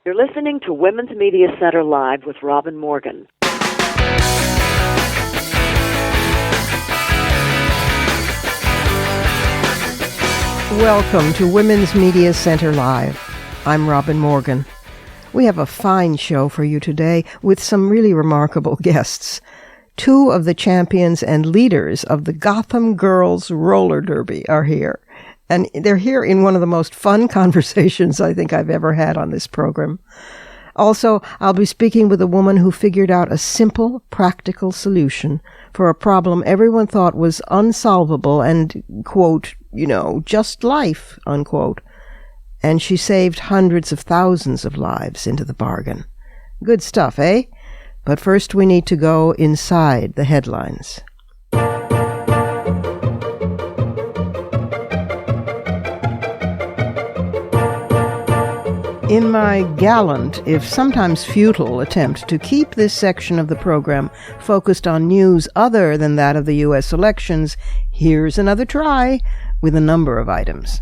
You're listening to Women's Media Center Live with Robin Morgan. Welcome to Women's Media Center Live. I'm Robin Morgan. We have a fine show for you today with some really remarkable guests. Two of the champions and leaders of the Gotham Girls Roller Derby are here. And they're here in one of the most fun conversations I think I've ever had on this program. Also, I'll be speaking with a woman who figured out a simple, practical solution for a problem everyone thought was unsolvable and, quote, just life, unquote. And she saved hundreds of thousands of lives into the bargain. Good stuff, eh? But first we need to go inside the headlines. In my gallant, if sometimes futile, attempt to keep this section of the program focused on news other than that of the U.S. elections, here's another try with a number of items.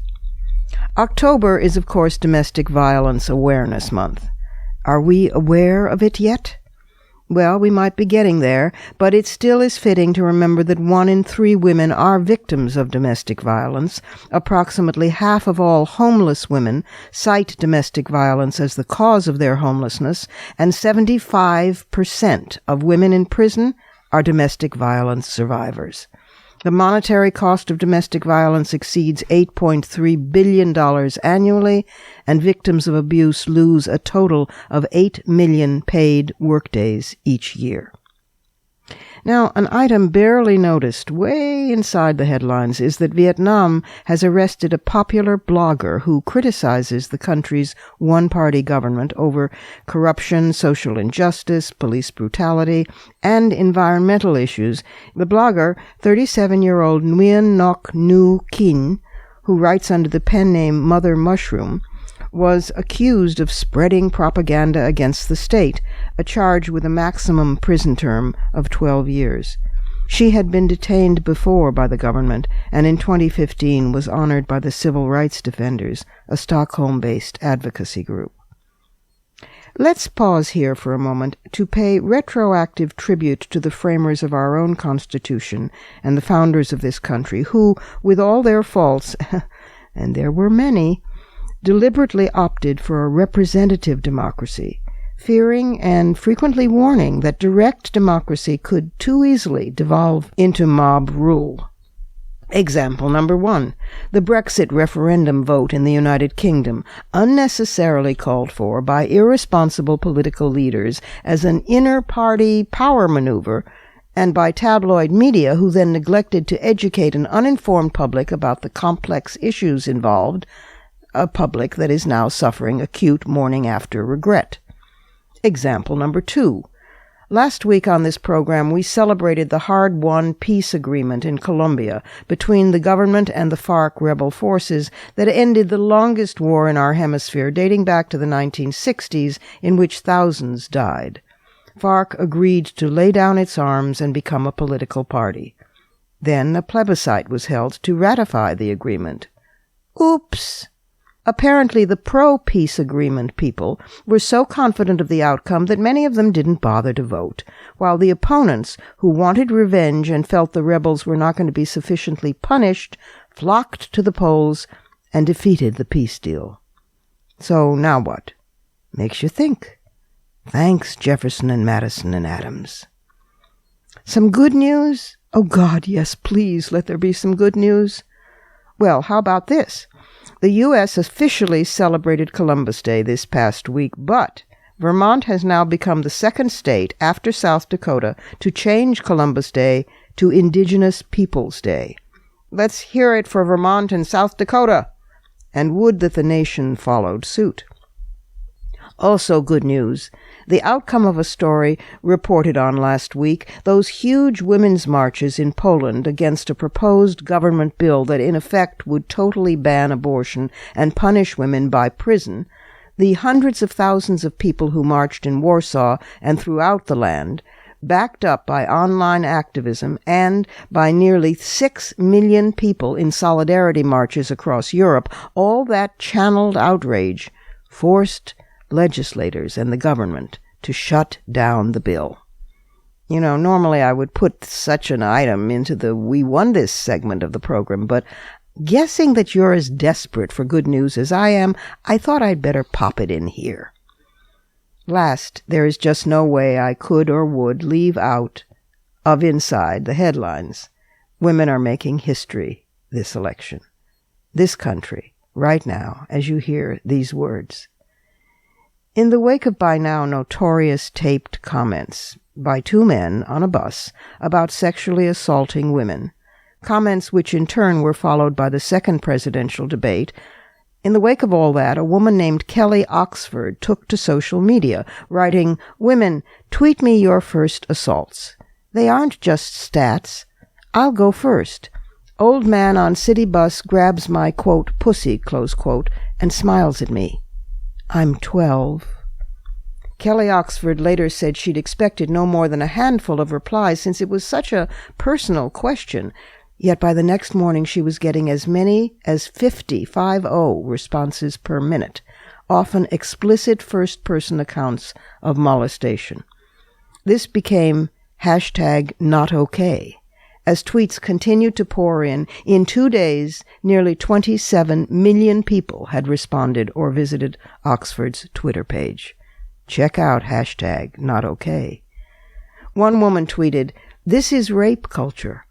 October is, of course, Domestic Violence Awareness Month. Are we aware of it yet? Well, we might be getting there, but it still is fitting to remember that 1 in 3 women are victims of domestic violence. Approximately half of all homeless women cite domestic violence as the cause of their homelessness, and 75% of women in prison are domestic violence survivors. The monetary cost of domestic violence exceeds $8.3 billion annually, and victims of abuse lose a total of 8 million paid workdays each year. Now, an item barely noticed way inside the headlines is that Vietnam has arrested a popular blogger who criticizes the country's one-party government over corruption, social injustice, police brutality, and environmental issues. The blogger, 37-year-old Nguyen Ngoc Nu Kin, who writes under the pen name Mother Mushroom, was accused of spreading propaganda against the state, a charge with a maximum prison term of 12 years. She had been detained before by the government, and in 2015 was honored by the Civil Rights Defenders, a Stockholm-based advocacy group. Let's pause here for a moment to pay retroactive tribute to the framers of our own Constitution and the founders of this country, who, with all their faults, and there were many, deliberately opted for a representative democracy, fearing and frequently warning that direct democracy could too easily devolve into mob rule. Example number 1, the Brexit referendum vote in the United Kingdom, unnecessarily called for by irresponsible political leaders as an inter-party power maneuver, and by tabloid media who then neglected to educate an uninformed public about the complex issues involved, a public that is now suffering acute morning-after regret. Example number 2. Last week on this program, we celebrated the hard-won peace agreement in Colombia between the government and the FARC rebel forces that ended the longest war in our hemisphere, dating back to the 1960s, in which thousands died. FARC agreed to lay down its arms and become a political party. Then a plebiscite was held to ratify the agreement. Oops! Apparently, the pro-peace agreement people were so confident of the outcome that many of them didn't bother to vote, while the opponents, who wanted revenge and felt the rebels were not going to be sufficiently punished, flocked to the polls and defeated the peace deal. So now what? Makes you think. Thanks, Jefferson and Madison and Adams. Some good news? Oh God, yes, please let there be some good news. Well, how about this? The U.S. officially celebrated Columbus Day this past week, but Vermont has now become the second state after South Dakota to change Columbus Day to Indigenous Peoples Day. Let's hear it for Vermont and South Dakota, and would that the nation followed suit. Also good news, the outcome of a story reported on last week, those huge women's marches in Poland against a proposed government bill that in effect would totally ban abortion and punish women by prison, the hundreds of thousands of people who marched in Warsaw and throughout the land, backed up by online activism and by nearly 6 million people in solidarity marches across Europe, all that channeled outrage forced legislators and the government to shut down the bill. You know, normally I would put such an item into the We Won This segment of the program, but guessing that you're as desperate for good news as I am, I thought I'd better pop it in here. Last, there is just no way I could or would leave out of inside the headlines. Women are making history this election. This country, right now, as you hear these words. In the wake of by now notorious taped comments by two men on a bus about sexually assaulting women, comments which in turn were followed by the second presidential debate, in the wake of all that, a woman named Kelly Oxford took to social media, writing, "Women, tweet me your first assaults. They aren't just stats. I'll go first. Old man on city bus grabs my, quote, pussy, close quote, and smiles at me. I'm 12. Kelly Oxford later said she'd expected no more than a handful of replies since it was such a personal question, yet by the next morning she was getting as many as 50 responses per minute, often explicit first-person accounts of molestation. This became #NotOkay. As tweets continued to pour in 2 days, nearly 27 million people had responded or visited Oxford's Twitter page. Check out #NotOkay. One woman tweeted, "This is rape culture,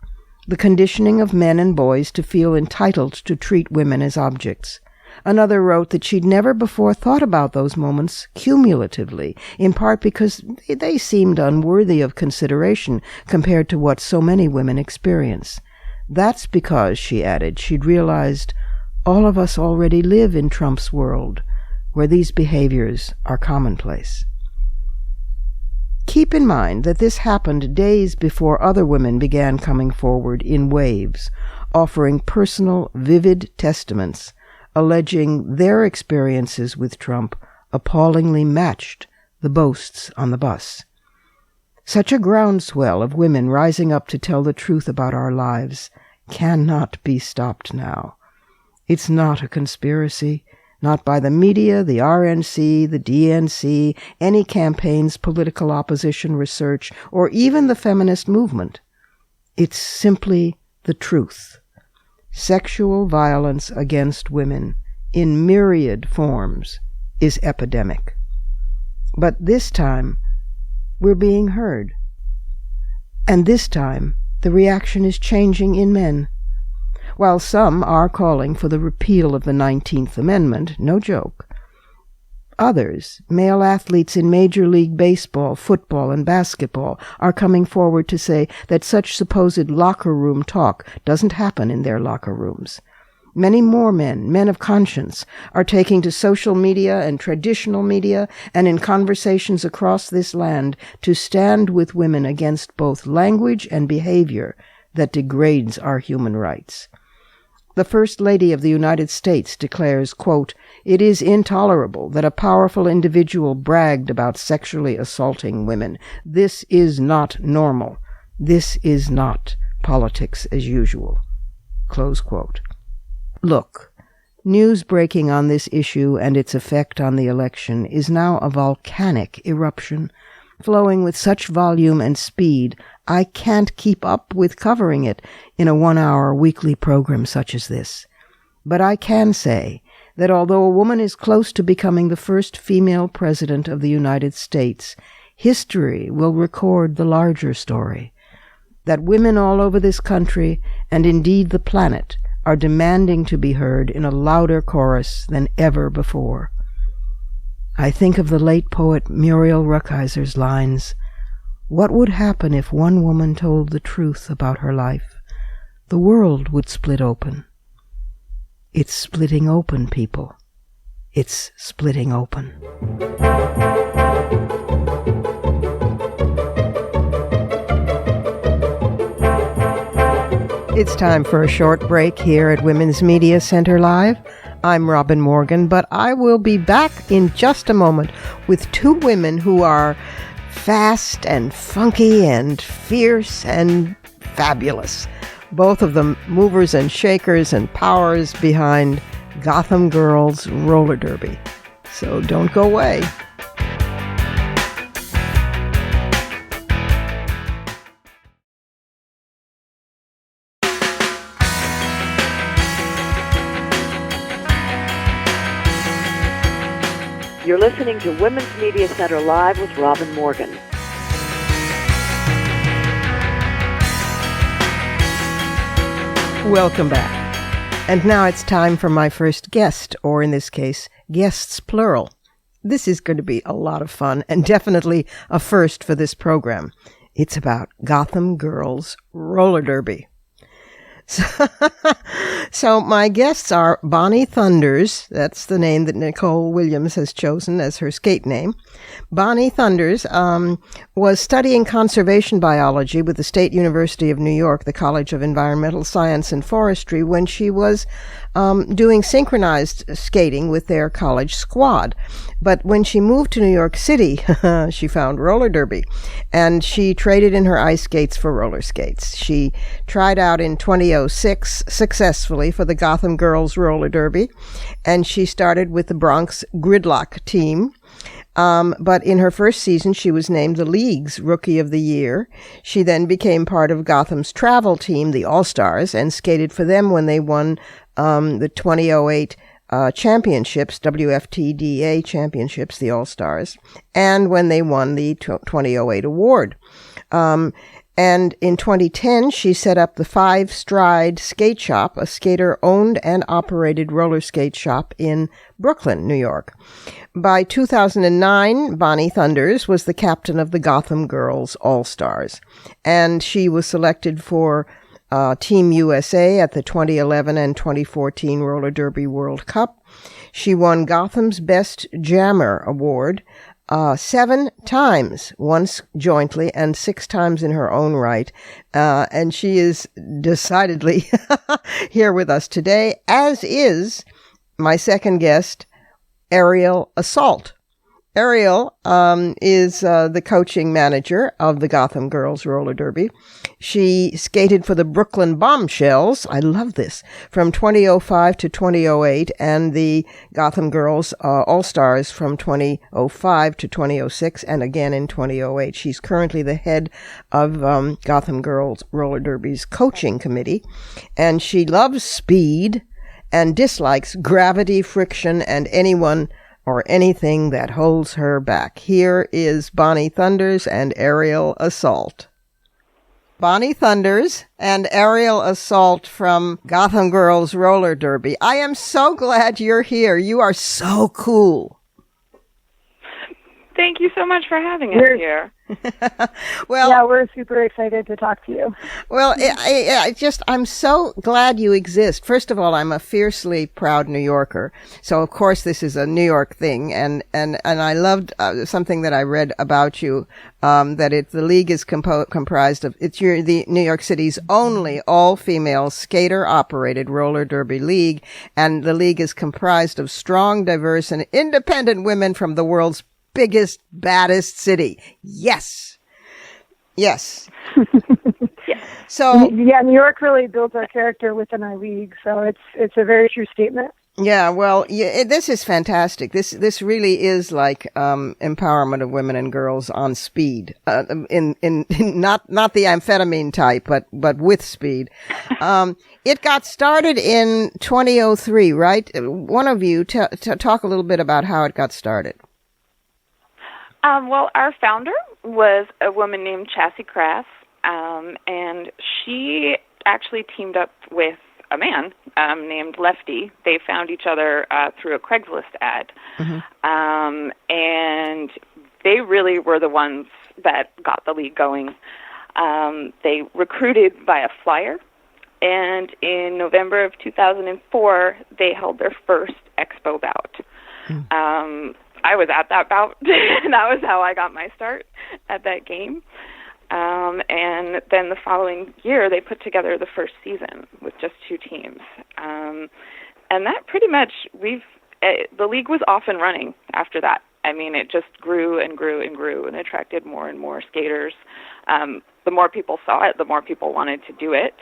the conditioning of men and boys to feel entitled to treat women as objects." Another wrote that she'd never before thought about those moments cumulatively, in part because they seemed unworthy of consideration compared to what so many women experience. That's because, she added, she'd realized all of us already live in Trump's world, where these behaviors are commonplace. Keep in mind that this happened days before other women began coming forward in waves, offering personal, vivid testaments, alleging their experiences with Trump appallingly matched the boasts on the bus. Such a groundswell of women rising up to tell the truth about our lives cannot be stopped now. It's not a conspiracy, not by the media, the RNC, the DNC, any campaign's political opposition research, or even the feminist movement. It's simply the truth. Sexual violence against women, in myriad forms, is epidemic. But this time, we're being heard. And this time, the reaction is changing in men. While some are calling for the repeal of the 19th Amendment, no joke, others, male athletes in Major League Baseball, football, and basketball, are coming forward to say that such supposed locker room talk doesn't happen in their locker rooms. Many more men of conscience, are taking to social media and traditional media and in conversations across this land to stand with women against both language and behavior that degrades our human rights. The First Lady of the United States declares, quote, "It is intolerable that a powerful individual bragged about sexually assaulting women. This is not normal. This is not politics as usual." Close quote. Look, news breaking on this issue and its effect on the election is now a volcanic eruption, flowing with such volume and speed I can't keep up with covering it in a 1-hour weekly program such as this. But I can say that although a woman is close to becoming the first female president of the United States, history will record the larger story, that women all over this country, and indeed the planet, are demanding to be heard in a louder chorus than ever before. I think of the late poet Muriel Rukeyser's lines, "What would happen if one woman told the truth about her life? The world would split open." It's splitting open, people. It's splitting open. It's time for a short break here at Women's Media Center Live. I'm Robin Morgan, but I will be back in just a moment with two women who are fast and funky and fierce and fabulous. Both of them movers and shakers and powers behind Gotham Girls Roller Derby. So don't go away. You're listening to Women's Media Center Live with Robin Morgan. Welcome back. And now it's time for my first guest, or in this case, guests plural. This is going to be a lot of fun and definitely a first for this program. It's about Gotham Girls Roller Derby. So my guests are Bonnie Thunders. That's the name that Nicole Williams has chosen as her skate name. Bonnie Thunders was studying conservation biology with the State University of New York, the College of Environmental Science and Forestry, when she was doing synchronized skating with their college squad. But when she moved to New York City, she found roller derby, and she traded in her ice skates for roller skates. She tried out in 2006 successfully for the Gotham Girls Roller Derby, and she started with the Bronx Gridlock team. But in her first season, she was named the league's Rookie of the Year. She then became part of Gotham's travel team, the All-Stars, and skated for them when they won the 2008 championships, WFTDA championships, the All-Stars, and when they won the 2008 award. And in 2010, she set up the Five Stride Skate Shop, a skater-owned and operated roller skate shop in Brooklyn, New York. By 2009, Bonnie Thunders was the captain of the Gotham Girls All-Stars, and she was selected for Team USA at the 2011 and 2014 Roller Derby World Cup. She won Gotham's Best Jammer Award 7 times, once jointly and 6 times in her own right. And she is decidedly here with us today, as is my second guest, Ariel Assault. Ariel is the coaching manager of the Gotham Girls Roller Derby. She skated for the Brooklyn Bombshells, I love this, from 2005 to 2008, and the Gotham Girls All-Stars from 2005 to 2006, and again in 2008. She's currently the head of Gotham Girls Roller Derby's coaching committee, and she loves speed and dislikes gravity, friction, and anyone or anything that holds her back. Here is Bonnie Thunders and Ariel Assault. Bonnie Thunders and Ariel Assault from Gotham Girls Roller Derby. I am so glad you're here. You are so cool. Thank you so much for having us here. Well, yeah, we're super excited to talk to you. Well, I'm so glad you exist. First of all, I'm a fiercely proud New Yorker, so of course this is a New York thing, and I loved something that I read about you, that the league is comprised of the New York City's only all-female skater-operated roller derby league, and the league is comprised of strong, diverse, and independent women from the world's biggest, baddest city. Yes. Yes. Yeah. So yeah, New York really builds our character within our league, so it's a very true statement. Yeah, well, this is fantastic. This really is like empowerment of women and girls on speed. In not the amphetamine type, but with speed. It got started in 2003, right? One of you talk a little bit about how it got started. Well, our founder was a woman named Chassie Craft, and she actually teamed up with a man named Lefty. They found each other through a Craigslist ad, and they really were the ones that got the league going. They recruited by a flyer, and in November of 2004, they held their first expo bout. I was at that bout, and that was how I got my start at that game. And then the following year, they put together the first season with just 2 teams. And that pretty much, the league was off and running after that. I mean, it just grew and grew and grew and attracted more and more skaters. The more people saw it, the more people wanted to do it.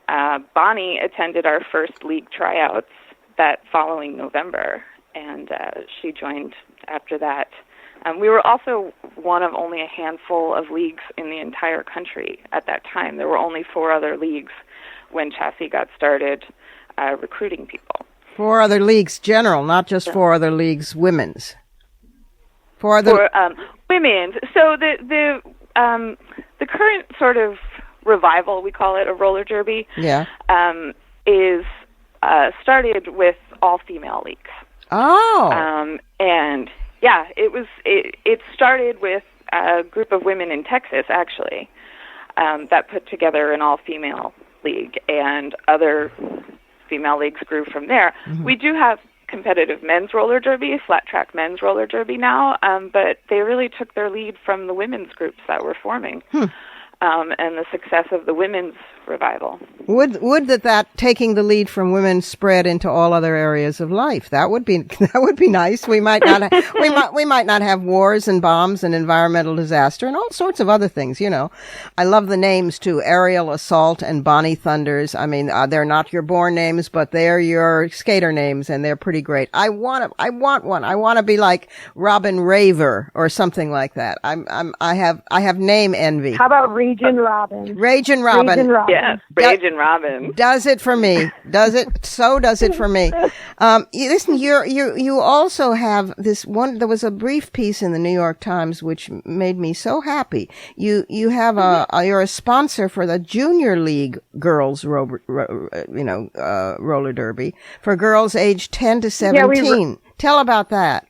Bonnie attended our first league tryouts that following November. and she joined after that. We were also one of only a handful of leagues in the entire country at that time. There were only 4 other leagues when Chassis got started recruiting people. 4 other leagues general, not just 4 other leagues women's. 4 other... For women's. So the current sort of revival, we call it, of roller derby, is started with all-female leagues. Oh. And yeah, it started with a group of women in Texas, actually, that put together an all-female league, and other female leagues grew from there. Mm-hmm. We do have competitive men's roller derby, flat track men's roller derby now, but they really took their lead from the women's groups that were forming. And the success of the women's revival. Would that taking the lead from women spread into all other areas of life? That would be nice. We might not we might not have wars and bombs and environmental disaster and all sorts of other things. You know, I love the names too: Ariel, Assault, and Bonnie Thunders. I mean, they're not your born names, but they're your skater names, and they're pretty great. I want one. I want to be like Robin Raver or something like that. I have name envy. How about Ragin' Robin? Ragin' Robin. Yeah, Ragin' Robin. Does it for me. Does it? So does it for me. Listen, you also have this one. There was a brief piece in the New York Times which made me so happy. You have you're a sponsor for the Junior League Girls roller derby for girls aged 10 to 17. Tell about that.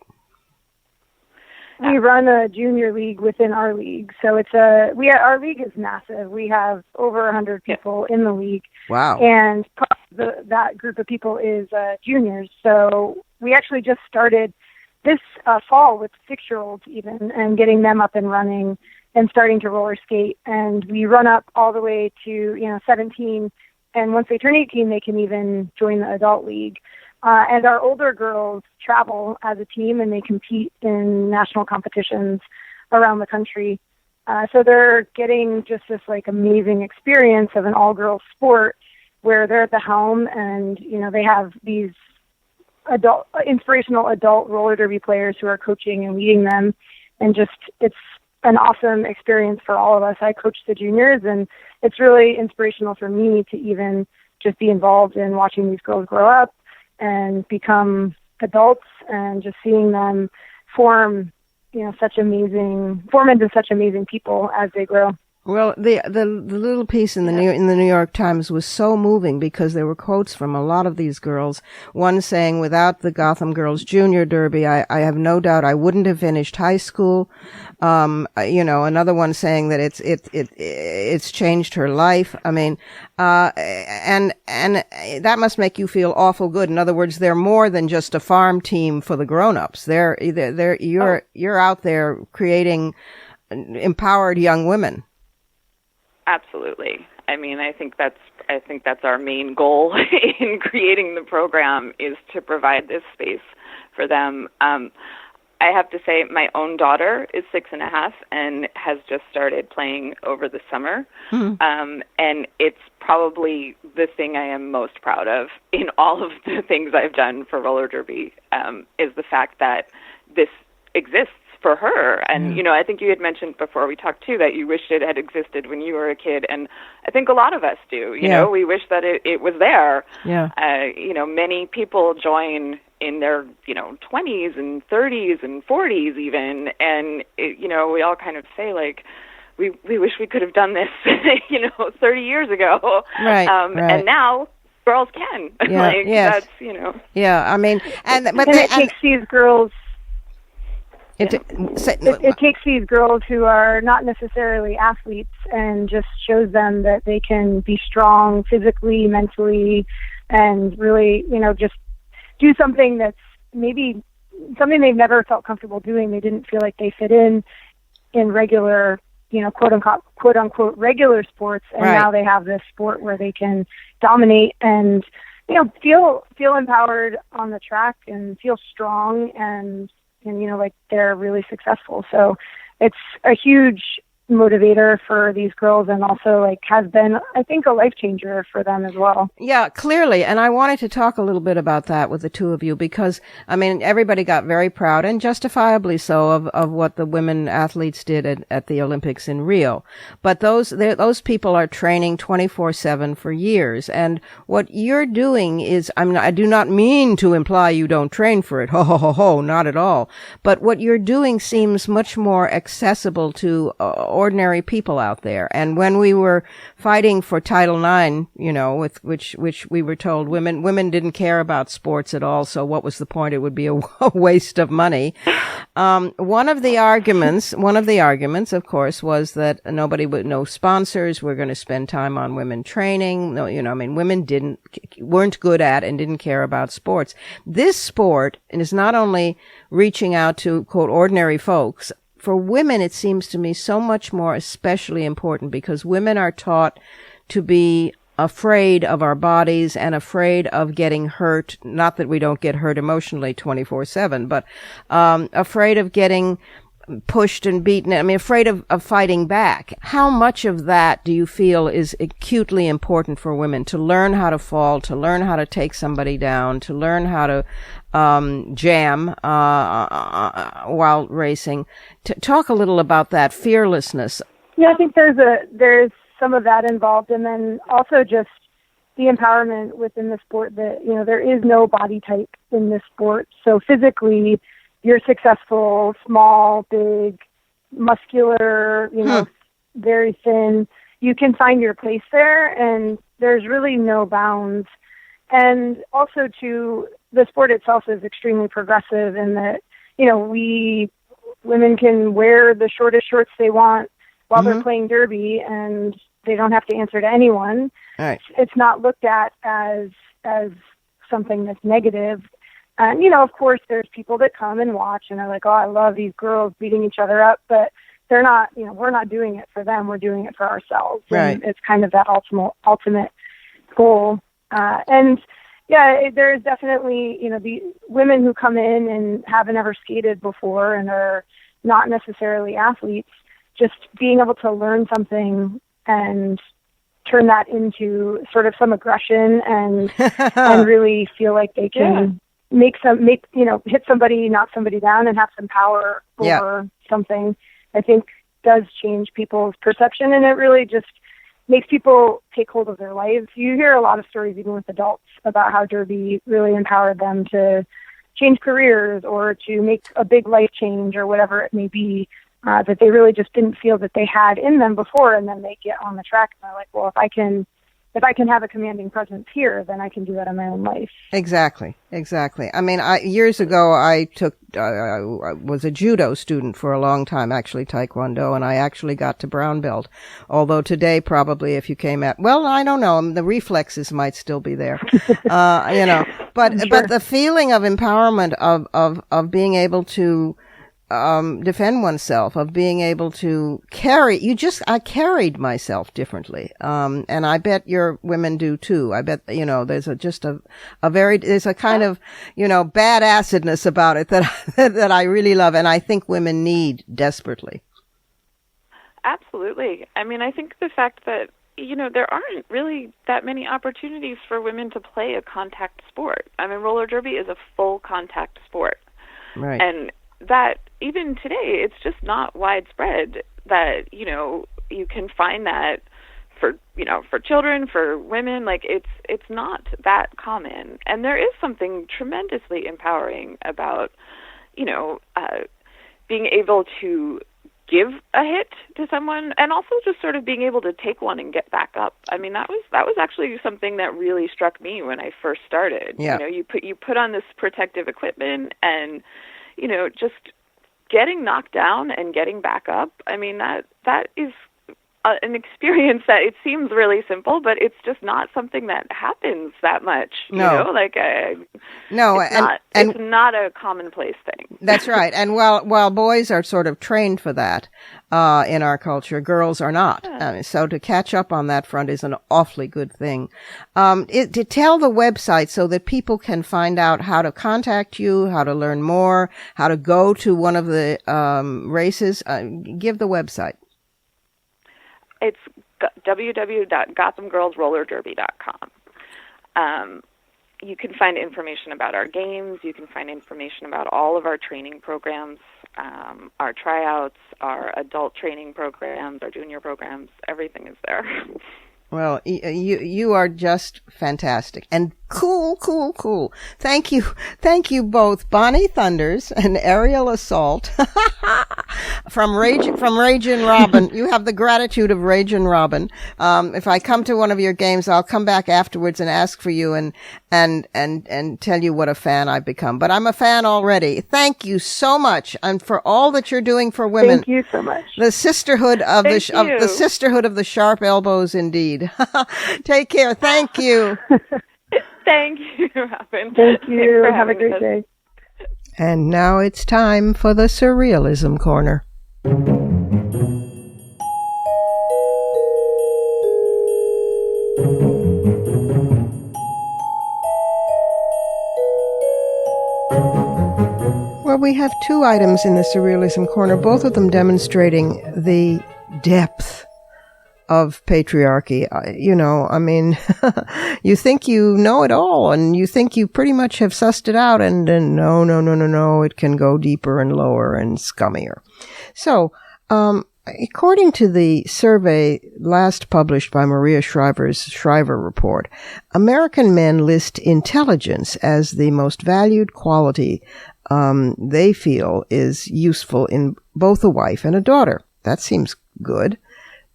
We run a junior league within our league, so our league is massive. We have over 100 people in the league. Wow! And that group of people is juniors. So we actually just started this fall with 6-year-olds even, and getting them up and running and starting to roller skate. And we run up all the way to 17, and once they turn 18, they can even join the adult league. And our older girls travel as a team, and they compete in national competitions around the country. So they're getting just this amazing experience of an all-girls sport where they're at the helm, and they have these inspirational adult roller derby players who are coaching and leading them, and just it's an awesome experience for all of us. I coach the juniors, and it's really inspirational for me to even just be involved in watching these girls grow up and become adults, and just seeing them form into such amazing people as they grow. Well, the little piece in the New York Times was so moving because there were quotes from a lot of these girls. One saying, "Without the Gotham Girls Junior Derby, I have no doubt I wouldn't have finished high school." Another one saying that it's changed her life. I mean, and that must make you feel awful good. In other words, they're more than just a farm team for the grown-ups. You're out there creating empowered young women. Absolutely. I mean, I think that's our main goal in creating the program, is to provide this space for them. I have to say, my own daughter is 6.5 and has just started playing over the summer. Mm-hmm. And it's probably the thing I am most proud of in all of the things I've done for roller derby, is the fact that this exists for her. And, I think you had mentioned before we talked too that you wished it had existed when you were a kid. And I think a lot of us do, you know, we wish that it was there. Yeah. Many people join in their, 20s and 30s and 40s even. And, we all kind of say we wish we could have done this, 30 years ago. Right. And now girls can. Yeah, that's, Yeah. I mean, it takes these girls. It takes these girls who are not necessarily athletes and just shows them that they can be strong physically, mentally, and really, just do something that's maybe something they've never felt comfortable doing. They didn't feel like they fit in regular, quote unquote regular sports, and now they have this sport where they can dominate and, feel empowered on the track and feel strong and like they're really successful. So it's a huge motivator for these girls, and also like has been, I think, a life changer for them as well. Yeah, clearly. And I wanted to talk a little bit about that with the two of you because, I mean, everybody got very proud and justifiably so of what the women athletes did at the Olympics in Rio. But those people are training 24/7 for years. And what you're doing is, I do not mean to imply you don't train for it. Ho, ho, ho, ho, not at all. But what you're doing seems much more accessible to ordinary people out there. And when we were fighting for Title IX, you know, with which we were told women didn't care about sports at all, so what was the point? It would be a waste of money. One of the arguments, of course, was that no sponsors. We're going to spend time on women training. No, you know, I mean, women weren't good at and didn't care about sports. This sport is not only reaching out to, quote, ordinary folks. For women, it seems to me so much more especially important because women are taught to be afraid of our bodies and afraid of getting hurt. Not that we don't get hurt emotionally 24/7, but afraid of getting pushed and beaten. I mean, afraid of fighting back. How much of that do you feel is acutely important for women to learn how to fall, to learn how to take somebody down, to learn how to jam while racing? Talk a little about that fearlessness. Yeah, I think there's some of that involved, and then also just the empowerment within the sport that, you know, there is no body type in this sport. So physically, you're successful, small, big, muscular, you know, very thin. You can find your place there, and there's really no bounds. And also, too, the sport itself is extremely progressive in that, you know, women can wear the shortest shorts they want while they're playing derby, and they don't have to answer to anyone. Right. It's not looked at as something that's negative. And, you know, of course, there's people that come and watch and are like, oh, I love these girls beating each other up, but they're not, you know, we're not doing it for them. We're doing it for ourselves. Right. And it's kind of that ultimate goal. And yeah, there's definitely, you know, the women who come in and haven't ever skated before and are not necessarily athletes, just being able to learn something and turn that into sort of some aggression and really feel like they can hit somebody, knock somebody down, and have some power over something, I think does change people's perception, and it really just makes people take hold of their lives. You hear a lot of stories, even with adults, about how derby really empowered them to change careers or to make a big life change or whatever it may be, that they really just didn't feel that they had in them before, and then they get on the track and they're like, well, if I can have a commanding presence here, then I can do that in my own life. Exactly. I mean, years ago, I was a judo student for a long time, actually Taekwondo, and I actually got to brown belt. Although today, probably, if you came at, well, I don't know, the reflexes might still be there, you know. But the feeling of empowerment of being able to defend oneself, of being able to I carried myself differently. And I bet your women do too. I bet, you know, there's there's a kind of, you know, badassedness about it that I really love. And I think women need desperately. Absolutely. I mean, I think the fact that, you know, there aren't really that many opportunities for women to play a contact sport. I mean, roller derby is a full contact sport. Right. And that even today, it's just not widespread that, you know, you can find that for children, for women, like it's not that common. And there is something tremendously empowering about, you know, being able to give a hit to someone, and also just sort of being able to take one and get back up. I mean, that was actually something that really struck me when I first started. Yeah. You know, you put on this protective equipment, and, you know, just getting knocked down and getting back up. I mean, that is an experience that it seems really simple, but it's just not something that happens that much. No. You know, like it's not a commonplace thing. That's right. And while boys are sort of trained for that in our culture, girls are not. Yeah. So to catch up on that front is an awfully good thing. To tell the website so that people can find out how to contact you, how to learn more, how to go to one of the races. Give the website. It's www.gothamgirlsrollerderby.com. You can find information about our games. You can find information about all of our training programs, our tryouts, our adult training programs, our junior programs. Everything is there. Well, you are just fantastic and cool. Thank you both, Bonnie Thunders and Ariel Assault from Rage and Robin. You have the gratitude of Rage and Robin. If I come to one of your games, I'll come back afterwards and ask for you and tell you what a fan I've become. But I'm a fan already. Thank you so much, and for all that you're doing for women. Thank you so much. The sisterhood of the sisterhood of the sharp elbows, indeed. Take care. Thank you. Thank you, Robin. Thank you. Have a great day. And now it's time for the Surrealism Corner. Well, we have two items in the Surrealism Corner, both of them demonstrating the depth of patriarchy. You think you know it all, and you think you pretty much have sussed it out, and no, it can go deeper and lower and scummier. So, according to the survey last published by Maria Shriver's Shriver Report, American men list intelligence as the most valued quality they feel is useful in both a wife and a daughter. That seems good.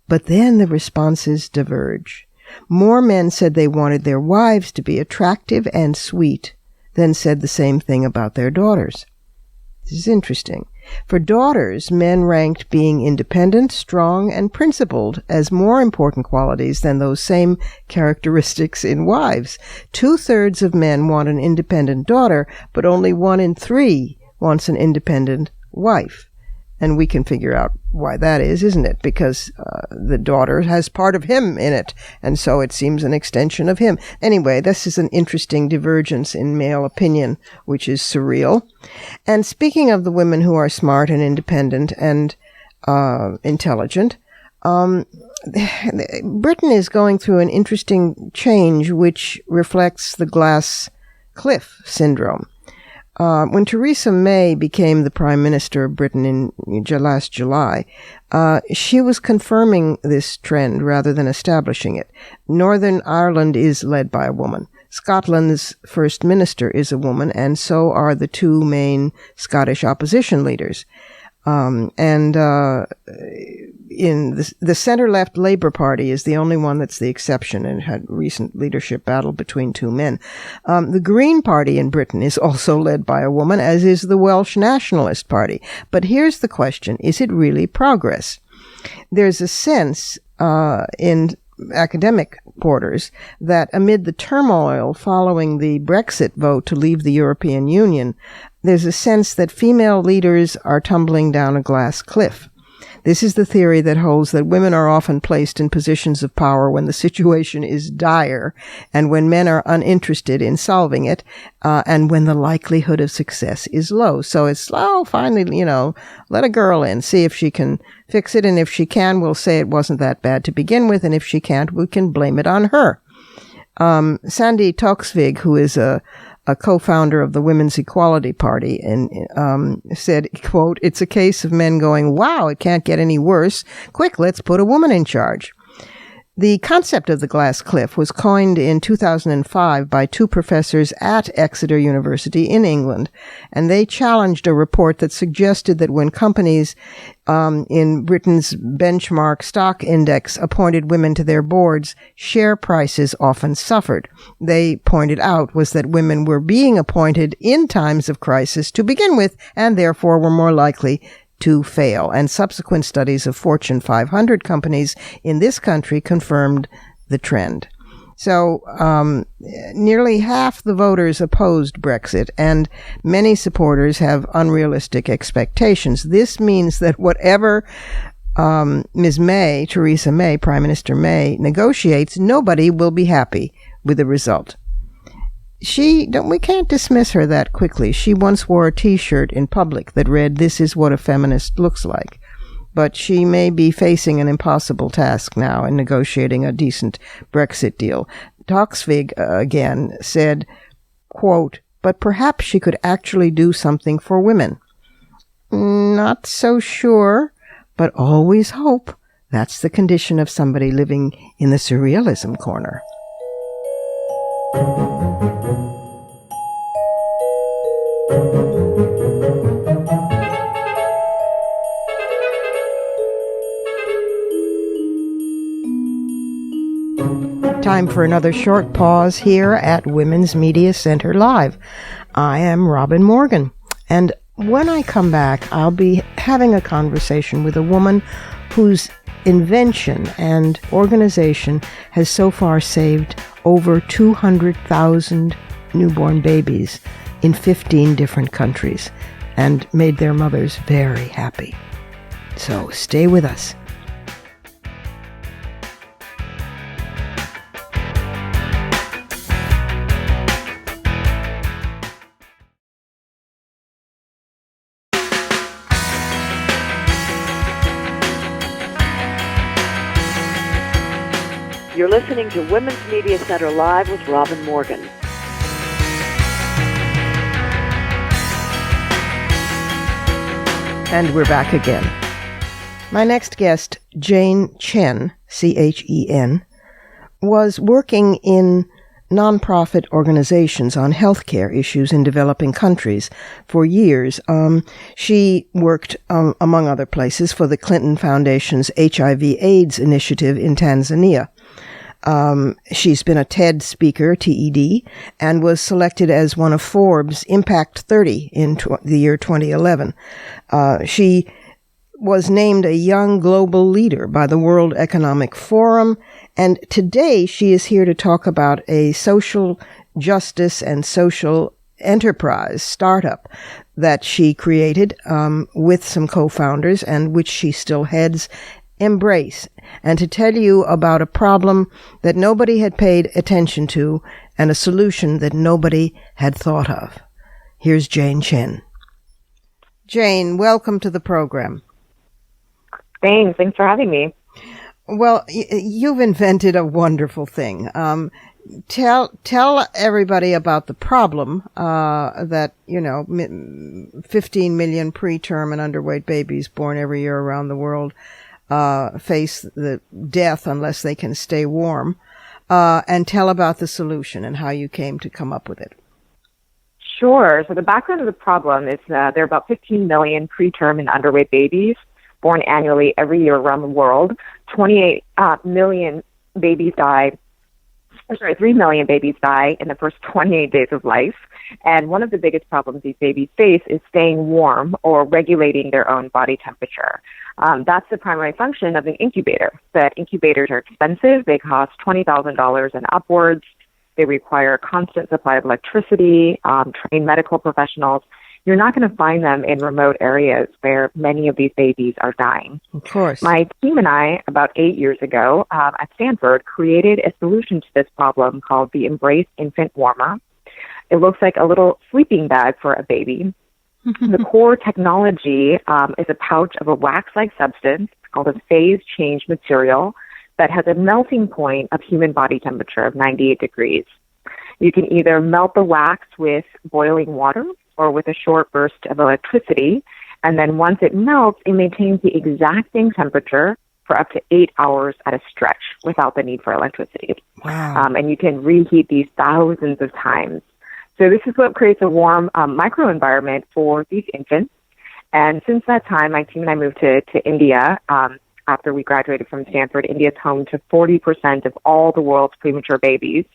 But then the responses diverge. More men said they wanted their wives to be attractive and sweet than said the same thing about their daughters. This is interesting. For daughters, men ranked being independent, strong, and principled as more important qualities than those same characteristics in wives. 2/3 of men want an independent daughter, but only 1 in 3 wants an independent wife. And we can figure out why that is, isn't it? Because the daughter has part of him in it, and so it seems an extension of him. Anyway, this is an interesting divergence in male opinion, which is surreal. And speaking of the women who are smart and independent and intelligent, Britain is going through an interesting change which reflects the glass cliff syndrome. When Theresa May became the Prime Minister of Britain in last July, she was confirming this trend rather than establishing it. Northern Ireland is led by a woman. Scotland's First Minister is a woman, and so are the two main Scottish opposition leaders. In the center-left Labour Party is the only one that's the exception and had recent leadership battle between two men. The Green Party in Britain is also led by a woman, as is the Welsh Nationalist Party. But here's the question, is it really progress? There's a sense in academic quarters that amid the turmoil following the Brexit vote to leave the European Union, there's a sense that female leaders are tumbling down a glass cliff. This is the theory that holds that women are often placed in positions of power when the situation is dire and when men are uninterested in solving it, and when the likelihood of success is low. So it's, finally, let a girl in, see if she can fix it, and if she can, we'll say it wasn't that bad to begin with, and if she can't, we can blame it on her. Sandy Toksvig, who is a co-founder of the Women's Equality Party, and said, quote, "It's a case of men going, wow, it can't get any worse. Quick, let's put a woman in charge." The concept of the glass cliff was coined in 2005 by two professors at Exeter University in England, and they challenged a report that suggested that when companies in Britain's benchmark stock index appointed women to their boards, share prices often suffered. They pointed out was that women were being appointed in times of crisis to begin with, and therefore were more likely to fail, and subsequent studies of Fortune 500 companies in this country confirmed the trend. So nearly half the voters opposed Brexit, and many supporters have unrealistic expectations. This means that whatever Ms. May, Theresa May, Prime Minister May, negotiates, nobody will be happy with the result. We can't dismiss her that quickly. She once wore a T-shirt in public that read, "This is what a feminist looks like." but she may be facing an impossible task now in negotiating a decent Brexit deal. Toksvig, again, said, quote, "But perhaps she could actually do something for women." Not so sure, but always hope. That's the condition of somebody living in the surrealism corner. Time for another short pause here at Women's Media Center Live. I am Robin Morgan, and when I come back, I'll be having a conversation with a woman whose invention and organization has so far saved over 200,000 newborn babies in 15 different countries and made their mothers very happy. So stay with us. You're listening to Women's Media Center Live with Robin Morgan. And we're back again. My next guest, Chen, C-H-E-N, was working in nonprofit organizations on healthcare issues in developing countries for years. She worked, among other places, for the Clinton Foundation's HIV/AIDS initiative in Tanzania. She's been a TED speaker, TED, and was selected as one of Forbes' Impact 30 in the year 2011. She was named a Young Global Leader by the World Economic Forum, and today she is here to talk about a social justice and social enterprise startup that she created with some co-founders and which she still heads, Embrace, and to tell you about a problem that nobody had paid attention to and a solution that nobody had thought of. Here's Chen. Jane, welcome to the program. Thanks for having me. Well, you've invented a wonderful thing. Tell everybody about the problem that 15 million preterm and underweight babies born every year around the world face the death unless they can stay warm, and tell about the solution and how you came to come up with it. Sure. So the background of the problem is there are about 15 million preterm and underweight babies born annually every year around the world. 28 million babies die. 3 million babies die in the first 28 days of life. And one of the biggest problems these babies face is staying warm or regulating their own body temperature. That's the primary function of an incubator. But incubators are expensive. They cost $20,000 and upwards. They require a constant supply of electricity, trained medical professionals. You're not going to find them in remote areas where many of these babies are dying. Of course. My team and I, about 8 years ago at Stanford, created a solution to this problem called the Embrace Infant Warmer. It looks like a little sleeping bag for a baby. The core technology is a pouch of a wax-like substance called a phase change material that has a melting point of human body temperature of 98 degrees. You can either melt the wax with boiling water or with a short burst of electricity, and then once it melts, it maintains the exact same temperature for up to 8 hours at a stretch without the need for electricity. Wow. And you can reheat these thousands of times. So this is what creates a warm microenvironment for these infants. And since that time, my team and I moved to India. After we graduated from Stanford, India is home to 40% of all the world's premature babies.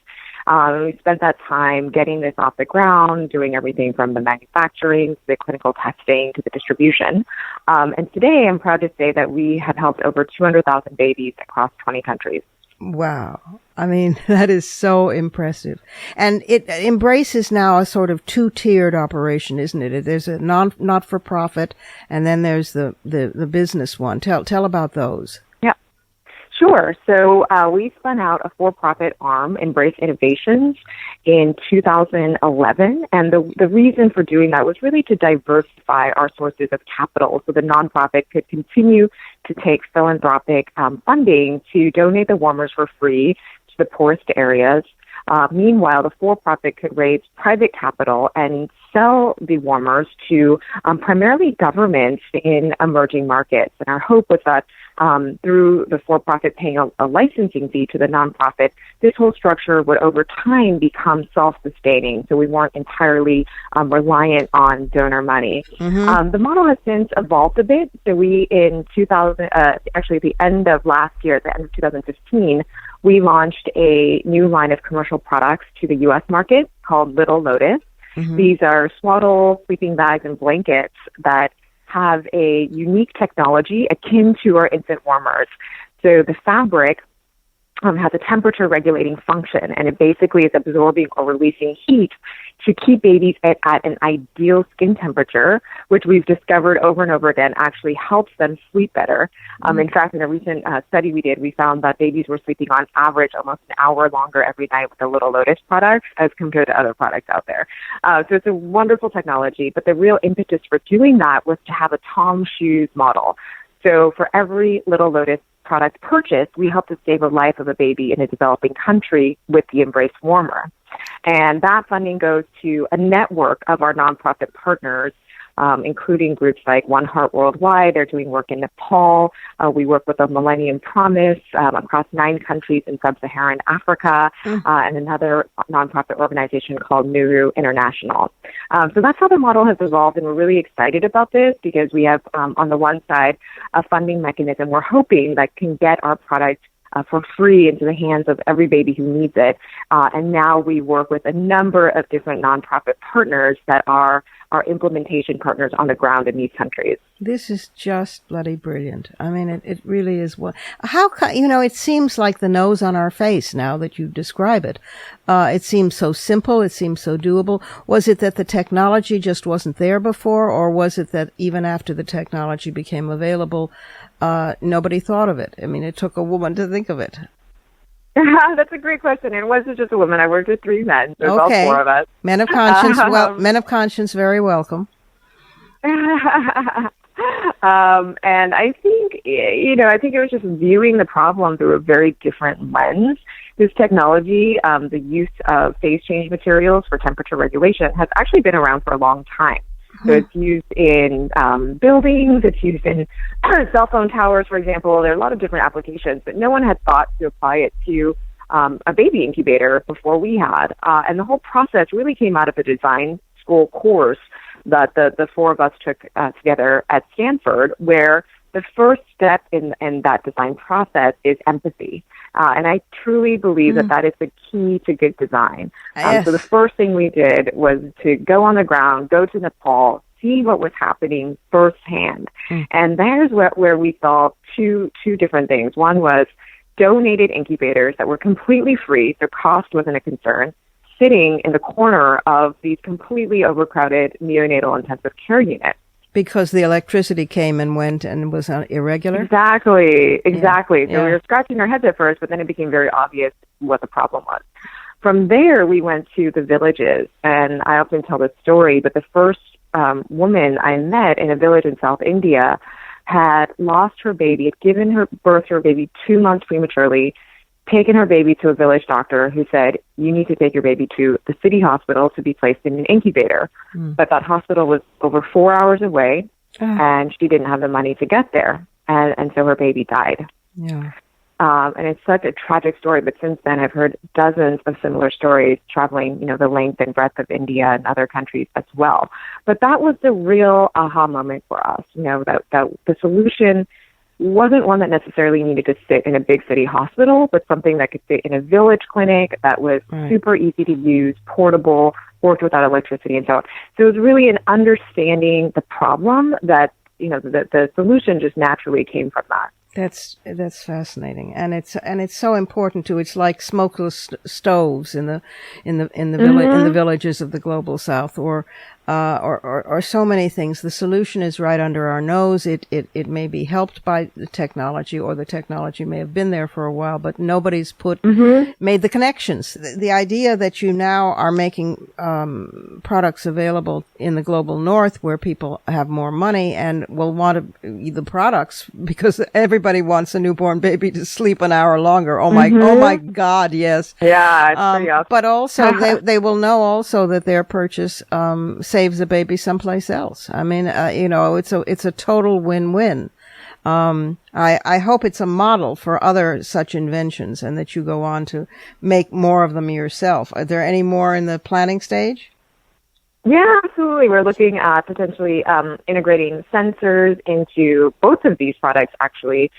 We spent that time getting this off the ground, doing everything from the manufacturing to the clinical testing to the distribution. And today I'm proud to say that we have helped over 200,000 babies across 20 countries. Wow. I mean, that is so impressive. And it embraces now a sort of two-tiered operation, isn't it? There's a not-for-profit, and then there's the business one. Tell about those. Sure. So we spun out a for-profit arm, Embrace Innovations, in 2011. And the reason for doing that was really to diversify our sources of capital so the nonprofit could continue to take philanthropic funding to donate the warmers for free to the poorest areas. Meanwhile, the for-profit could raise private capital and sell the warmers to primarily governments in emerging markets. And our hope was that through the for-profit paying a licensing fee to the nonprofit, this whole structure would over time become self-sustaining, so we weren't entirely reliant on donor money. Mm-hmm. The model has since evolved a bit. So we, in 2000, actually at the end of last year, at the end of 2015, we launched a new line of commercial products to the U.S. market called Little Lotus. Mm-hmm. These are swaddle, sleeping bags, and blankets that have a unique technology akin to our infant warmers. So the fabric has a temperature regulating function, and it basically is absorbing or releasing heat to keep babies at an ideal skin temperature, which we've discovered over and over again actually helps them sleep better. In fact, in a recent study we did, we found that babies were sleeping on average almost an hour longer every night with the Little Lotus products as compared to other products out there. So it's a wonderful technology, but the real impetus for doing that was to have a Tom Shoes model. So for every Little Lotus product purchased, we help to save a life of a baby in a developing country with the Embrace Warmer. And that funding goes to a network of our nonprofit partners, including groups like One Heart Worldwide. They're doing work in Nepal. We work with the Millennium Promise across 9 countries in sub-Saharan Africa, and another nonprofit organization called Nuru International. So that's how the model has evolved, and we're really excited about this because we have, on the one side, a funding mechanism we're hoping that can get our product for free into the hands of every baby who needs it. And now we work with a number of different nonprofit partners that are our implementation partners on the ground in these countries. This is just bloody brilliant. I mean, it really is. How, it seems like the nose on our face now that you describe it. It seems so simple. It seems so doable. Was it that the technology just wasn't there before, or was it that even after the technology became available, nobody thought of it? I mean, it took a woman to think of it. That's a great question. It wasn't just a woman. I worked with 3 men. There's all 4 of us. Men of conscience. Men of conscience, very welcome. And I think, I think it was just viewing the problem through a very different lens. This technology, the use of phase change materials for temperature regulation, has actually been around for a long time. So it's used in buildings, it's used in cell phone towers, for example. There are a lot of different applications, but no one had thought to apply it to a baby incubator before we had. And the whole process really came out of a design school course that the 4 of us took together at Stanford, where the first step in that design process is empathy. And I truly believe that is the key to good design. Yes. So the first thing we did was to go on the ground, go to Nepal, see what was happening firsthand. And there's where we saw two different things. One was donated incubators that were completely free, so cost wasn't a concern, sitting in the corner of these completely overcrowded neonatal intensive care units. Because the electricity came and went and was irregular? Exactly. Yeah. So we were scratching our heads at first, but then it became very obvious what the problem was. From there, we went to the villages, and I often tell this story, but the first woman I met in a village in South India had lost her baby, had given her birth to her baby 2 months prematurely, taken her baby to a village doctor who said, you need to take your baby to the city hospital to be placed in an incubator. But that hospital was over 4 hours away, and she didn't have the money to get there. And so her baby died. Yeah. And it's such a tragic story, but since then I've heard dozens of similar stories traveling, the length and breadth of India and other countries as well. But that was the real aha moment for us, that the solution wasn't one that necessarily needed to sit in a big city hospital, but something that could sit in a village clinic that was super easy to use, portable, worked without electricity and so on. So it was really an understanding the problem that, the solution just naturally came from that. That's fascinating, and it's so important too. It's like smokeless stoves in the villages of the global south, or or so many things. The solution is right under our nose. It may be helped by the technology, or the technology may have been there for a while, but nobody's made the connections. The idea that you now are making products available in the global north, where people have more money and will want the products because everybody wants a newborn baby to sleep an hour longer. Oh my God, yes. Yeah, it's pretty awesome. But also they will know also that their purchase saves a baby someplace else. I mean, it's a total win-win. I hope it's a model for other such inventions, and that you go on to make more of them yourself. Are there any more in the planning stage? Yeah, absolutely. We're looking at potentially integrating sensors into both of these products, actually,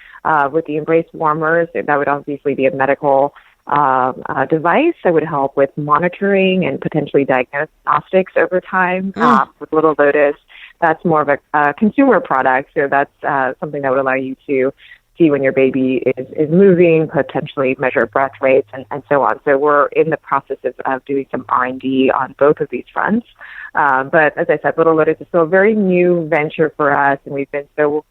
with the Embrace warmers. That would obviously be a medical device that would help with monitoring and potentially diagnostics over time. With Little Lotus, that's more of a consumer product, so that's something that would allow you to see when your baby is moving, potentially measure breath rates, and so on. So we're in the process of doing some R&D on both of these fronts. But as I said, Little Lotus is still a very new venture for us, and we've been so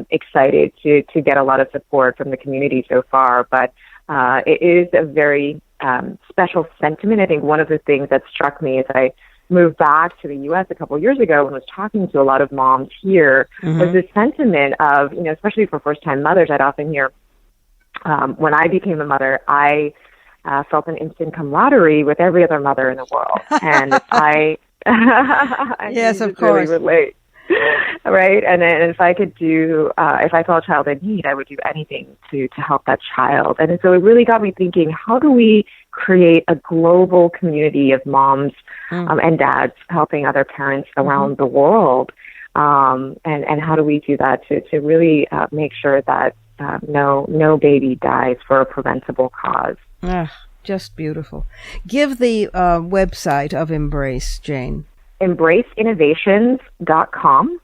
excited to get a lot of support from the community so far. But it is a very special sentiment. I think one of the things that struck me as I moved back to the U.S. a couple of years ago and was talking to a lot of moms here was this sentiment of, especially for first-time mothers, I'd often hear, when I became a mother, I felt an instant camaraderie with every other mother in the world. And I yes, of course. Really relate. Right? And then if I could if I saw a child in need, I would do anything to help that child. And so it really got me thinking, how do we create a global community of moms and dads helping other parents around the world? And how do we do that to really make sure that no baby dies for a preventable cause? Just beautiful. Give the website of Embrace, Jane. EmbraceInnovations.com,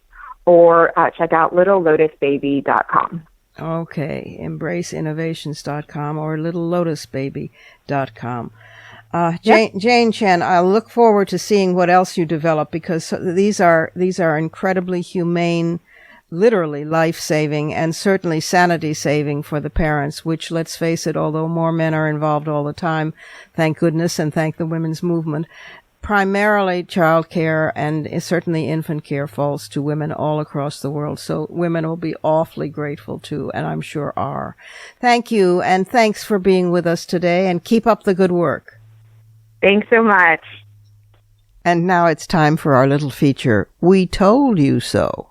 or check out littlelotusbaby.com. Okay, EmbraceInnovations.com or littlelotusbaby.com. Jane Chen, I'll look forward to seeing what else you develop, because these are incredibly humane, literally life-saving, and certainly sanity-saving for the parents, which, let's face it, although more men are involved all the time, thank goodness, and thank the women's movement, primarily child care and certainly infant care falls to women all across the world. So women will be awfully grateful too, and I'm sure are. Thank you, and thanks for being with us today, and keep up the good work. Thanks so much. And now it's time for our little feature, We Told You So.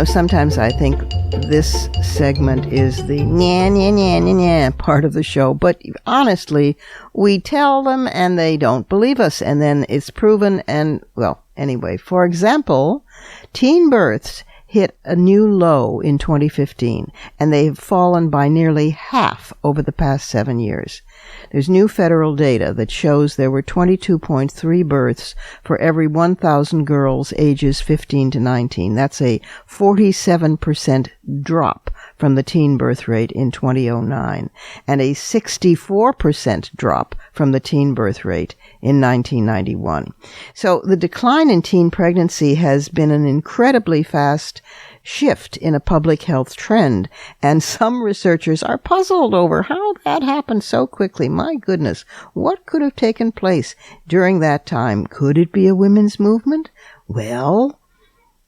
Sometimes I think this segment is the part of the show, but honestly, we tell them and they don't believe us, and then it's proven, and, well, anyway, for example, teen births hit a new low in 2015, and they've fallen by nearly half over the past 7 years. There's new federal data that shows there were 22.3 births for every 1,000 girls ages 15 to 19. That's a 47% drop from the teen birth rate in 2009, and a 64% drop from the teen birth rate in 1991. So the decline in teen pregnancy has been an incredibly fast shift in a public health trend, and some researchers are puzzled over how that happened so quickly. My goodness, what could have taken place during that time? Could it be a women's movement? Well,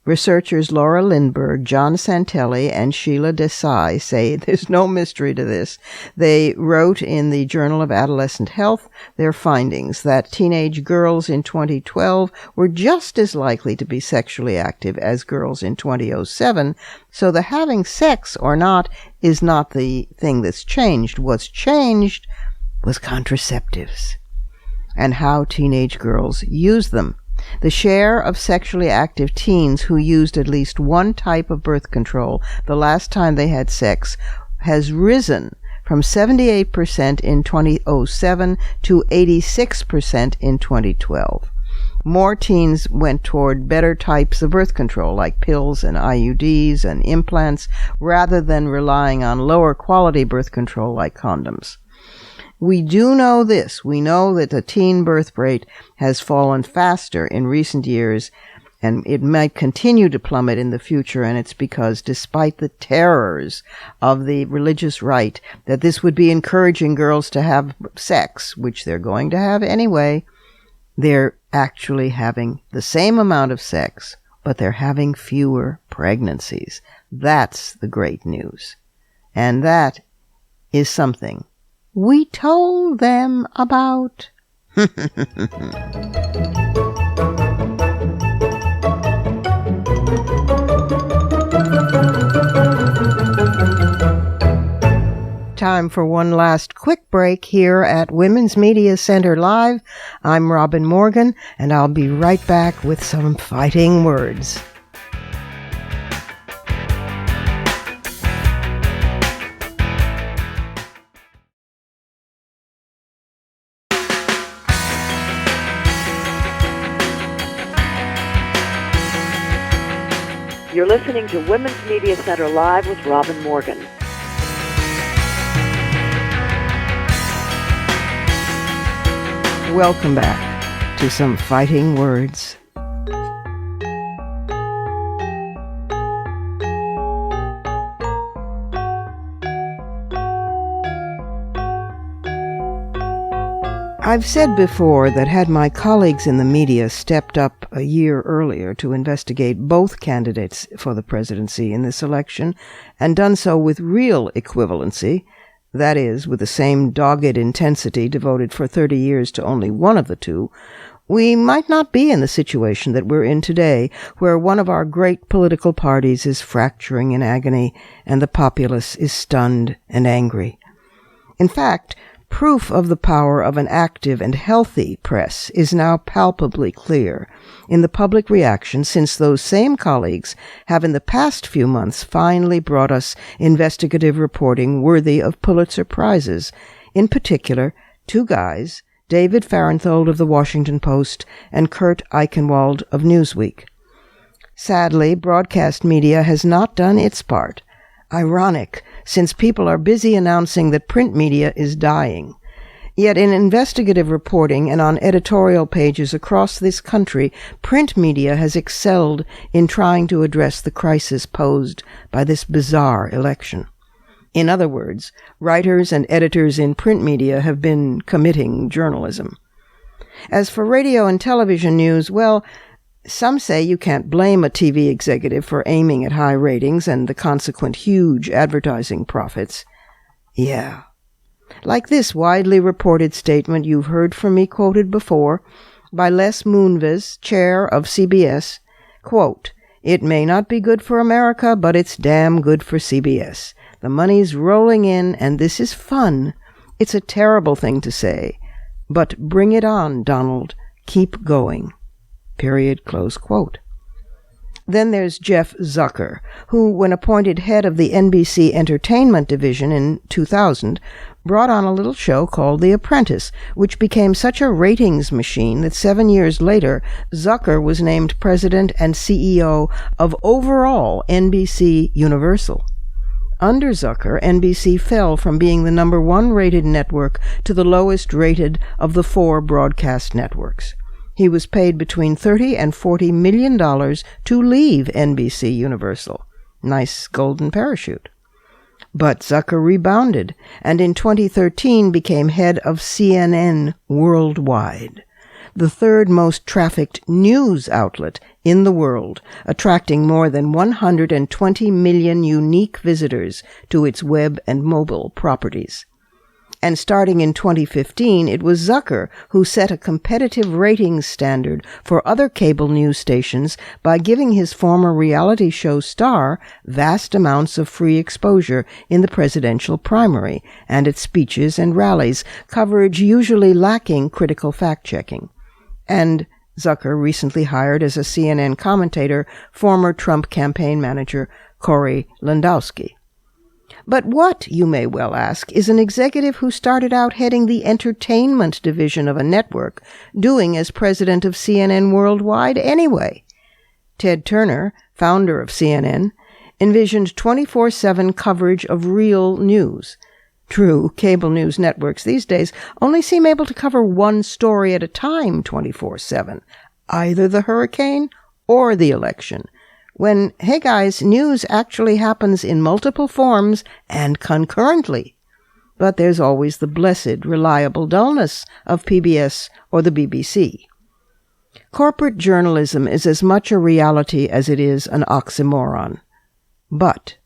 researchers Laura Lindberg, John Santelli, and Sheila Desai say there's no mystery to this. They wrote in the Journal of Adolescent Health their findings that teenage girls in 2012 were just as likely to be sexually active as girls in 2007, so the having sex or not is not the thing that's changed. What's changed was contraceptives and how teenage girls use them. The share of sexually active teens who used at least one type of birth control the last time they had sex has risen from 78% in 2007 to 86% in 2012. More teens went toward better types of birth control, like pills and IUDs and implants, rather than relying on lower quality birth control like condoms. We do know this. We know that the teen birth rate has fallen faster in recent years, and it might continue to plummet in the future, and it's because despite the terrors of the religious right that this would be encouraging girls to have sex, which they're going to have anyway, they're actually having the same amount of sex, but they're having fewer pregnancies. That's the great news. And that is something we told them about. Time for one last quick break here at Women's Media Center Live. I'm Robin Morgan, and I'll be right back with some fighting words. You're listening to Women's Media Center Live with Robin Morgan. Welcome back to some fighting words. I've said before that had my colleagues in the media stepped up a year earlier to investigate both candidates for the presidency in this election, and done so with real equivalency, that is, with the same dogged intensity devoted for 30 years to only one of the two, we might not be in the situation that we're in today, where one of our great political parties is fracturing in agony and the populace is stunned and angry. In fact, proof of the power of an active and healthy press is now palpably clear in the public reaction, since those same colleagues have in the past few months finally brought us investigative reporting worthy of Pulitzer Prizes. In particular, two guys, David Farenthold of The Washington Post and Kurt Eichenwald of Newsweek. Sadly, broadcast media has not done its part. Ironic, since people are busy announcing that print media is dying. Yet in investigative reporting and on editorial pages across this country, print media has excelled in trying to address the crisis posed by this bizarre election. In other words, writers and editors in print media have been committing journalism. As for radio and television news, well, some say you can't blame a TV executive for aiming at high ratings and the consequent huge advertising profits. Yeah. Like this widely reported statement you've heard from me quoted before by Les Moonves, chair of CBS, quote, "It may not be good for America, but it's damn good for CBS. The money's rolling in, and this is fun. It's a terrible thing to say, but bring it on, Donald. Keep going." Period, close quote. Then there's Jeff Zucker, who, when appointed head of the NBC Entertainment Division in 2000, brought on a little show called The Apprentice, which became such a ratings machine that 7 years later, Zucker was named president and CEO of overall NBC Universal. Under Zucker, NBC fell from being the number one rated network to the lowest rated of the four broadcast networks. He was paid between $30 and $40 million to leave NBC Universal. Nice golden parachute. But Zucker rebounded, and in 2013 became head of CNN Worldwide, the third most trafficked news outlet in the world, attracting more than 120 million unique visitors to its web and mobile properties. And starting in 2015, it was Zucker who set a competitive ratings standard for other cable news stations by giving his former reality show star vast amounts of free exposure in the presidential primary and at speeches and rallies, coverage usually lacking critical fact-checking. And Zucker recently hired as a CNN commentator former Trump campaign manager Corey Landowski. But what, you may well ask, is an executive who started out heading the entertainment division of a network doing as president of CNN Worldwide anyway? Ted Turner, founder of CNN, envisioned 24/7 coverage of real news. True, cable news networks these days only seem able to cover one story at a time 24/7, either the hurricane or the election, when, hey guys, news actually happens in multiple forms and concurrently. But there's always the blessed, reliable dullness of PBS or the BBC. Corporate journalism is as much a reality as it is an oxymoron. But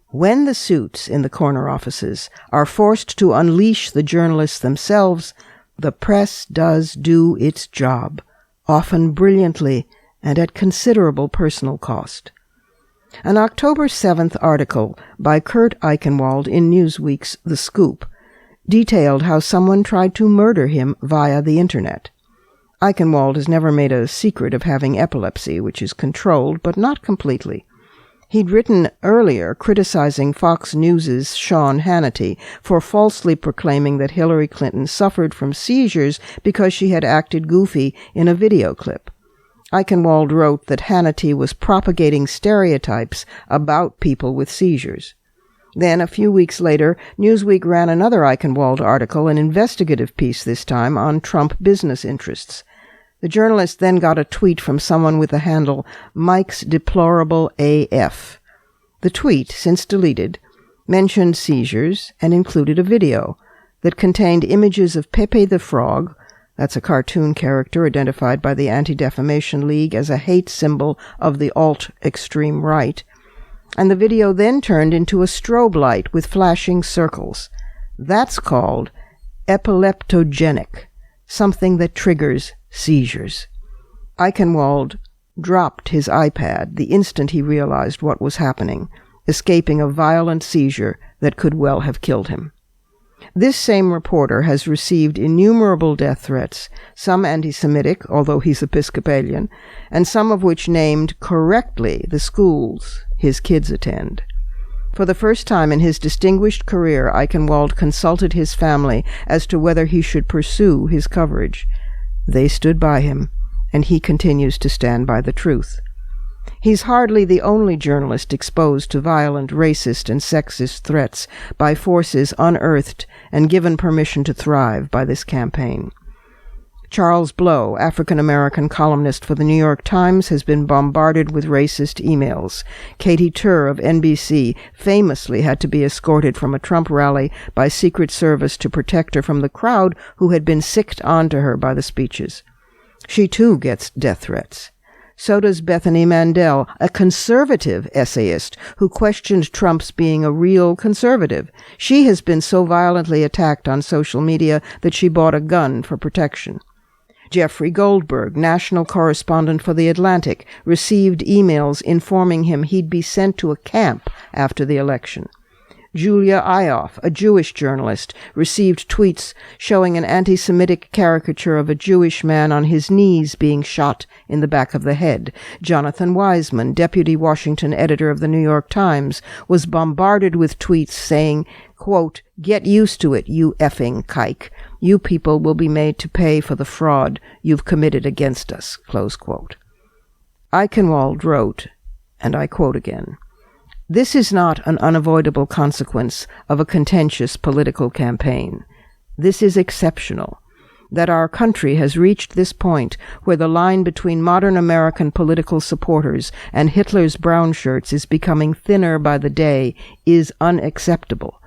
when the suits in the corner offices are forced to unleash the journalists themselves, the press does do its job, often brilliantly and at considerable personal cost. An October 7th article by Kurt Eichenwald in Newsweek's The Scoop detailed how someone tried to murder him via the Internet. Eichenwald has never made a secret of having epilepsy, which is controlled, but not completely. He'd written earlier criticizing Fox News' Sean Hannity for falsely proclaiming that Hillary Clinton suffered from seizures because she had acted goofy in a video clip. Eichenwald wrote that Hannity was propagating stereotypes about people with seizures. Then, a few weeks later, Newsweek ran another Eichenwald article, an investigative piece this time, on Trump business interests. The journalist then got a tweet from someone with the handle Mike's Deplorable AF. The tweet, since deleted, mentioned seizures and included a video that contained images of Pepe the Frog, that's a cartoon character identified by the Anti-Defamation League as a hate symbol of the alt-extreme right, and the video then turned into a strobe light with flashing circles. That's called epileptogenic, something that triggers seizures. Eichenwald dropped his iPad the instant he realized what was happening, escaping a violent seizure that could well have killed him. This same reporter has received innumerable death threats, some anti-Semitic, although he's Episcopalian, and some of which named correctly the schools his kids attend. For the first time in his distinguished career, Eichenwald consulted his family as to whether he should pursue his coverage. They stood by him, and he continues to stand by the truth. He's hardly the only journalist exposed to violent, racist, and sexist threats by forces unearthed and given permission to thrive by this campaign. Charles Blow, African-American columnist for the New York Times, has been bombarded with racist emails. Katie Tur of NBC famously had to be escorted from a Trump rally by Secret Service to protect her from the crowd who had been sicked onto her by the speeches. She too gets death threats. So does Bethany Mandel, a conservative essayist who questioned Trump's being a real conservative. She has been so violently attacked on social media that she bought a gun for protection. Jeffrey Goldberg, national correspondent for The Atlantic, received emails informing him he'd be sent to a camp after the election. Julia Ioffe, a Jewish journalist, received tweets showing an anti-Semitic caricature of a Jewish man on his knees being shot in the back of the head. Jonathan Weisman, deputy Washington editor of the New York Times, was bombarded with tweets saying, quote, "Get used to it, you effing kike. You people will be made to pay for the fraud you've committed against us," close quote. Eichenwald wrote, and I quote again, "This is not an unavoidable consequence of a contentious political campaign. This is exceptional, that our country has reached this point where the line between modern American political supporters and Hitler's brown shirts is becoming thinner by the day is unacceptable.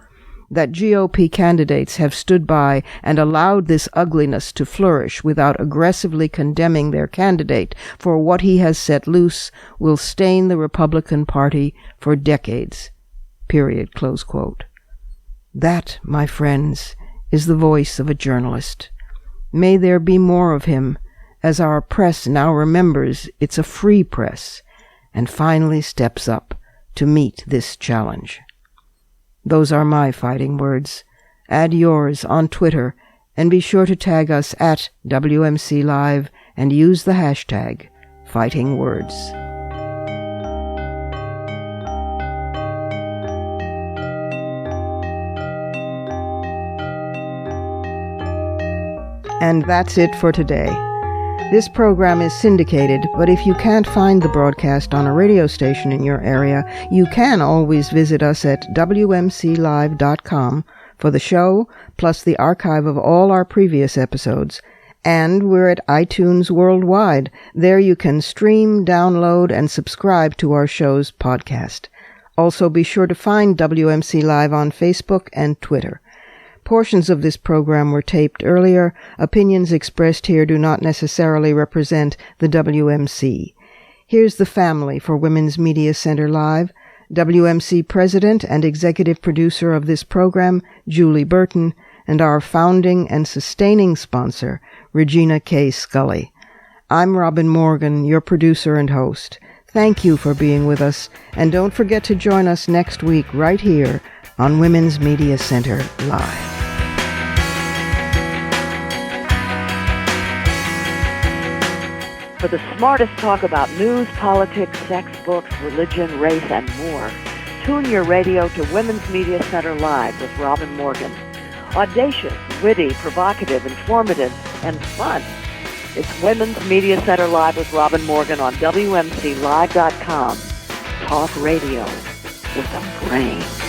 That GOP candidates have stood by and allowed this ugliness to flourish without aggressively condemning their candidate for what he has set loose will stain the Republican Party for decades." Period. Close quote. That, my friends, is the voice of a journalist. May there be more of him, as our press now remembers it's a free press, and finally steps up to meet this challenge. Those are my fighting words. Add yours on Twitter, and be sure to tag us at WMC Live and use the hashtag #FightingWords. And that's it for today. This program is syndicated, but if you can't find the broadcast on a radio station in your area, you can always visit us at WMClive.com for the show, plus the archive of all our previous episodes. And we're at iTunes worldwide. There you can stream, download, and subscribe to our show's podcast. Also, be sure to find WMC Live on Facebook and Twitter. Portions of this program were taped earlier. Opinions expressed here do not necessarily represent the WMC. Here's the family for Women's Media Center Live. WMC President and Executive Producer of this program, Julie Burton, and our founding and sustaining sponsor, Regina K. Scully. I'm Robin Morgan, your producer and host. Thank you for being with us, and don't forget to join us next week right here on Women's Media Center Live. For the smartest talk about news, politics, sex, books, religion, race, and more, tune your radio to Women's Media Center Live with Robin Morgan. Audacious, witty, provocative, informative, and fun. It's Women's Media Center Live with Robin Morgan on WMCLive.com. Talk radio with a brain.